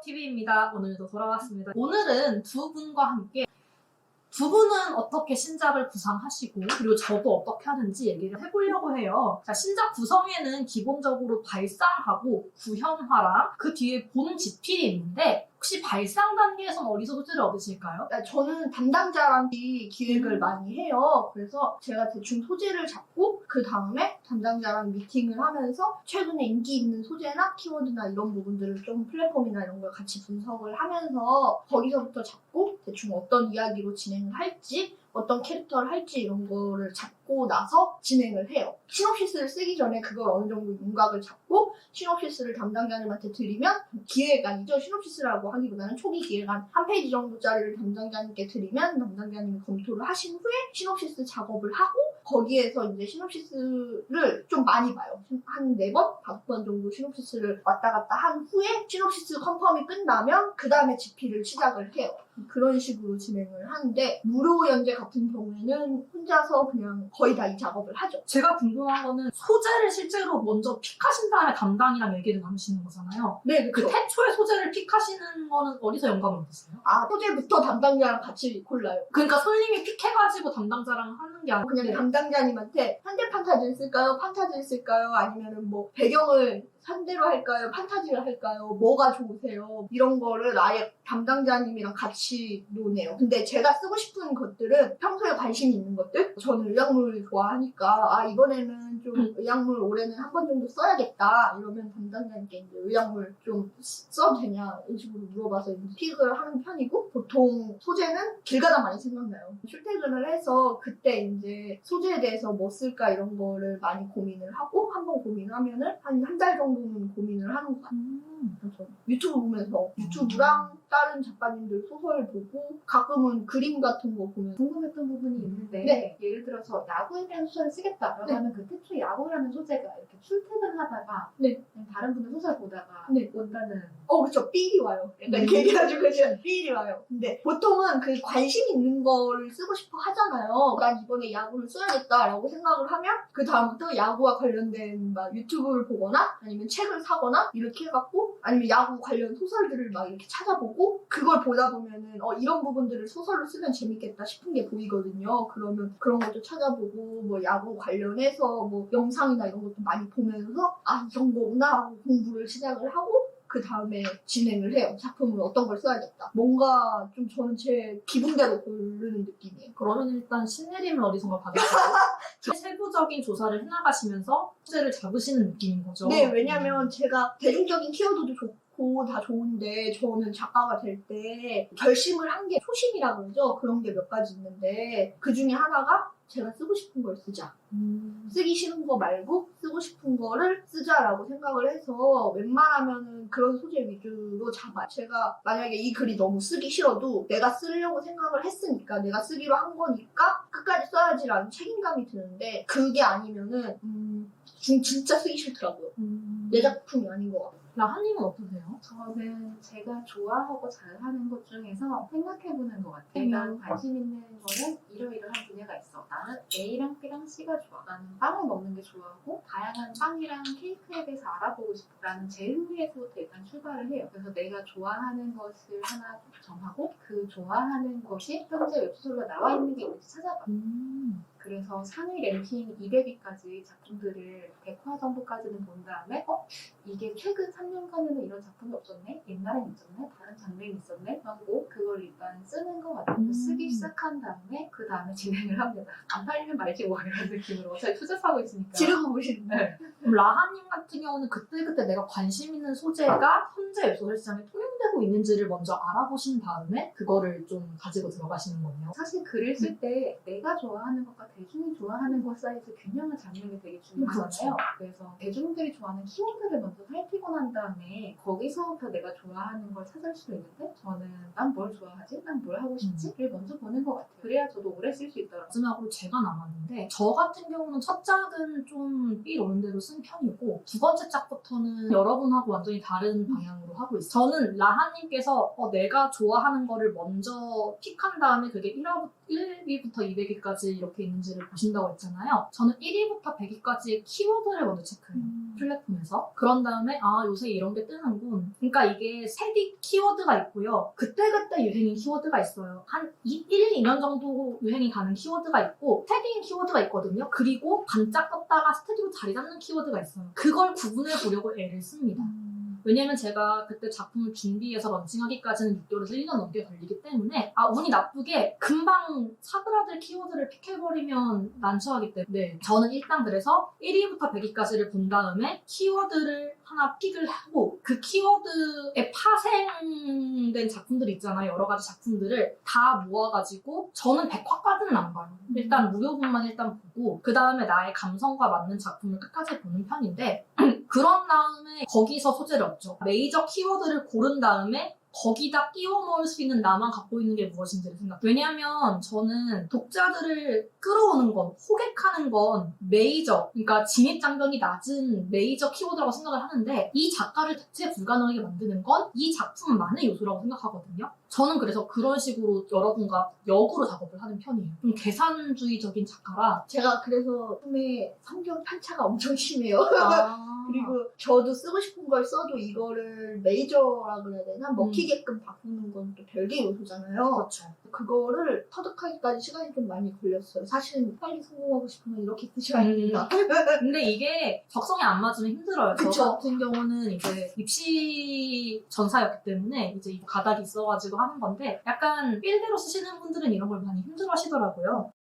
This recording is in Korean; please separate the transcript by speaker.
Speaker 1: TV입니다. 오늘도 돌아왔습니다. 오늘은 두 분과 함께 두 분은 어떻게 신작을 구상하시고 그리고 저도 어떻게 하는지 얘기를 해보려고 해요. 자, 신작 구성에는 기본적으로 발상하고 구현화랑 그 뒤에 본 지필이 있는데 혹시 발상 단계에서는 어디서 소재를 얻으실까요?
Speaker 2: 저는 담당자랑 기획을 많이 해요. 그래서 제가 대충 소재를 잡고 그 다음에 담당자랑 미팅을 하면서 최근에 인기 있는 소재나 키워드나 이런 부분들을 좀 플랫폼이나 이런 걸 같이 분석을 하면서 거기서부터 잡고 대충 어떤 이야기로 진행을 할지 어떤 캐릭터를 할지 이런 거를 잡고 나서 진행을 해요. 시놉시스를 쓰기 전에 그걸 어느 정도 윤곽을 잡고 시놉시스를 담당자님한테 드리면 기획안이죠. 시놉시스라고 하기보다는 초기 기획안 한 페이지 정도짜리를 담당자님께 드리면 담당자님이 검토를 하신 후에 시놉시스 작업을 하고 거기에서 이제 시놉시스를 좀 많이 봐요. 한 4번, 5번 정도 시놉시스를 왔다 갔다 한 후에 시놉시스 컨펌이 끝나면 그 다음에 GP를 시작을 해요. 그런 식으로 진행을 하는데 무료 연재 같은 경우에는 혼자서 그냥 거의 다 이 작업을 하죠.
Speaker 1: 제가 궁금한 거는 소재를 실제로 먼저 픽하신 다음에 담당이랑 얘기를 나누시는 거잖아요.
Speaker 2: 네,
Speaker 1: 그
Speaker 2: 그렇죠.
Speaker 1: 태초에 소재를 픽하시는 거는 어디서 영감을 얻으세요?
Speaker 2: 소재부터 담당자랑 같이 골라요.
Speaker 1: 그러니까 손님이 픽해가지고 담당자랑 하는 게 아니고
Speaker 2: 그냥 담당자님한테 현대 판타지를 쓸까요? 판타지를 쓸까요? 아니면은 뭐 배경을 현대로 할까요? 판타지를 할까요? 뭐가 좋으세요? 이런 거를 아예 담당자님이랑 같이 논해요. 근데 제가 쓰고 싶은 것들은 평소에 관심이 있는 것들? 저는 의약물 좋아하니까 이번에는 좀 의약물 올해는 한 번 정도 써야겠다 이러면 담당자님께 이제 의약물 좀 써도 되냐 이런 식으로 물어봐서 이제 픽을 하는 편이고 보통 소재는 길 가다 많이 생각나요. 출퇴근을 해서 그때 이제 소재에 대해서 뭐 쓸까 이런 거를 많이 고민을 하고 한 번 고민하면은 한 달 정도는 고민을 하는 것 같아요. 그래서 유튜브 보면서 유튜브랑 다른 작가님들 소설 보고 가끔은 그림 같은 거 보면
Speaker 3: 궁금했던 부분이 있는데
Speaker 2: 네.
Speaker 3: 예를 들어서 야구에 대한 소설을 쓰겠다라고
Speaker 2: 네.
Speaker 3: 하면 그 태초 야구라는 소재가 이렇게 출퇴근하다가
Speaker 2: 네.
Speaker 3: 그냥 다른 분의 소설 보다가
Speaker 2: 네.
Speaker 3: 온다는
Speaker 2: 그렇죠. 삘이 와요. 약간 이렇게 얘기해가지고 그냥 삘이 와요. 근데 보통은 그 관심 있는 거를 쓰고 싶어 하잖아요. 난 이번에 야구를 써야겠다라고 생각을 하면 그 다음부터 야구와 관련된 막 유튜브를 보거나 아니면 책을 사거나 이렇게 해갖고 아니면 야구 관련 소설들을 막 이렇게 찾아보고 그걸 보다 보면은 이런 부분들을 소설로 쓰면 재밌겠다 싶은 게 보이거든요. 그러면 그런 것도 찾아보고 뭐 야구 관련해서 뭐 영상이나 이런 것도 많이 보면서 이런 거구나 하고 공부를 시작을 하고 그 다음에 진행을 해요. 작품을 어떤 걸 써야겠다. 뭔가 좀 저는 제 기분대로 고르는 느낌이에요.
Speaker 1: 그러면 일단 신내림을 어디선가 받으시고 세부적인 조사를 해나가시면서 소재를 잡으시는 느낌인 거죠.
Speaker 2: 네, 왜냐면 제가 대중적인 키워드도 좋고 다 좋은데 저는 작가가 될 때 결심을 한 게 초심이라 그러죠. 그런 게 몇 가지 있는데 그 중에 하나가 제가 쓰고 싶은 걸 쓰자. 쓰기 싫은 거 말고 쓰고 싶은 거를 쓰자라고 생각을 해서 웬만하면은 그런 소재 위주로 잡아요. 제가 만약에 이 글이 너무 쓰기 싫어도 내가 쓰려고 생각을 했으니까 내가 쓰기로 한 거니까 끝까지 써야지라는 책임감이 드는데 그게 아니면은 진짜 쓰기 싫더라고요. 내 작품이 아닌 것 같아요.
Speaker 1: 라하님은 어떠세요?
Speaker 3: 저는 제가 좋아하고 잘하는 것 중에서 생각해보는 것 같아요. 내가 관심 있는 거는 이러이러한 분야가 있어. 나는 A랑 B랑 C가 좋아. 나는 빵을 먹는 게 좋아하고 다양한 빵이랑 케이크에 대해서 알아보고 싶어. 라는 제 흥미에서부터 일단 출발을 해요. 그래서 내가 좋아하는 것을 하나 정하고 그 좋아하는 것이 현재 웹소설로 나와 있는 게 뭔지 찾아봐. 그래서 상위 랭킹 200위까지 작품들을 100화 정도까지는 본 다음에 이게 최근 3년간에는 이런 작품이 없었네? 옛날엔 있었네? 다른 장르엔 있었네? 하고 그걸 일단 쓰는 것 같아요. 쓰기 시작한 다음에 그 다음에 진행을 합니다. 안 팔리면 말지 뭐 이런 느낌으로 어차피 투자하고 있으니까
Speaker 2: 지르고 보시는데
Speaker 3: 네.
Speaker 1: 그럼 라하님 같은 경우는 그때그때 내가 관심 있는 소재가 현재 웹소설 시장에 통용되고 있는지를 먼저 알아보신 다음에 그거를 좀 가지고 들어가시는 거네요.
Speaker 3: 사실 글을 쓸 때 내가 좋아하는 것과 대중이 좋아하는 것 사이에서 균형을 잡는 게 되게 중요하잖아요. 그래서 대중들이 좋아하는 키워드를 먼저 살피고 난 다음에 거기서부터 내가 좋아하는 걸 찾을 수도 있는데 저는 난 뭘 좋아하지? 난 뭘 하고 싶지?를 먼저 보는 것 같아요. 그래야 저도 오래 쓸 수 있더라고요.
Speaker 1: 마지막으로 제가 남았는데 저 같은 경우는 첫 짝은 좀 삘 오는 대로 쓴 편이고 두 번째 짝부터는 여러분하고 완전히 다른 방향으로 하고 있어요. 저는 라하님께서 내가 좋아하는 거를 먼저 픽한 다음에 그게 1위부터 200위까지 이렇게 있는지를 보신다고 했잖아요. 저는 1위부터 100위까지의 키워드를 먼저 체크해요. 플랫폼에서. 그런 다음에 요새 이런 게 뜨는군. 그러니까 이게 세디 키워드가 있고요. 그때그때 유행인 키워드가 있어요. 한 1, 2년 정도 유행이 가는 키워드가 있고 스테디인 키워드가 있거든요. 그리고 반짝 떴다가 스테디로 자리 잡는 키워드가 있어요. 그걸 구분해 보려고 애를 씁니다. 왜냐면 제가 그때 작품을 준비해서 런칭하기까지는 6개월에서 1년 넘게 걸리기 때문에 운이 나쁘게 금방 사그라들 키워드를 픽해버리면 난처하기 때문에 저는 일단 그래서 1위부터 100위까지를 본 다음에 키워드를 하나 픽을 하고 그 키워드에 파생된 작품들이 있잖아요. 여러 가지 작품들을 다 모아가지고 저는 100화까지는 안 봐요. 일단 무료분만 일단 보고 그 다음에 나의 감성과 맞는 작품을 끝까지 보는 편인데 그런 다음에 거기서 소재를 얻죠. 메이저 키워드를 고른 다음에 거기다 끼워 넣을 수 있는 나만 갖고 있는 게 무엇인지를 생각. 왜냐면 저는 독자들을 끌어오는 건, 호객하는 건 메이저, 그러니까 진입장벽이 낮은 메이저 키워드라고 생각을 하는데 이 작가를 대체 불가능하게 만드는 건 이 작품만의 요소라고 생각하거든요. 저는 그래서 그런 식으로 여러분과 역으로 작업을 하는 편이에요. 좀 계산주의적인 작가라.
Speaker 2: 제가 그래서 처음에 성격 편차가 엄청 심해요.
Speaker 1: 아.
Speaker 2: 그리고 저도 쓰고 싶은 걸 써도 이거를 메이저라 그래야 되나? 먹히게끔 바꾸는 건 또 별개 요소잖아요.
Speaker 1: 그렇죠.
Speaker 2: 그거를 터득하기까지 시간이 좀 많이 걸렸어요. 사실은 빨리 성공하고 싶으면 이렇게 쓰셔야 됩니다.
Speaker 1: 근데 이게 적성에 안 맞으면 힘들어요.
Speaker 2: 그쵸.
Speaker 1: 저 같은 경우는 이제 입시 전사였기 때문에 이제 가닥이 있어가지고 하는 건데 약간 필대로 쓰시는 분들은 이런 걸 많이 힘들어 하시더라고요.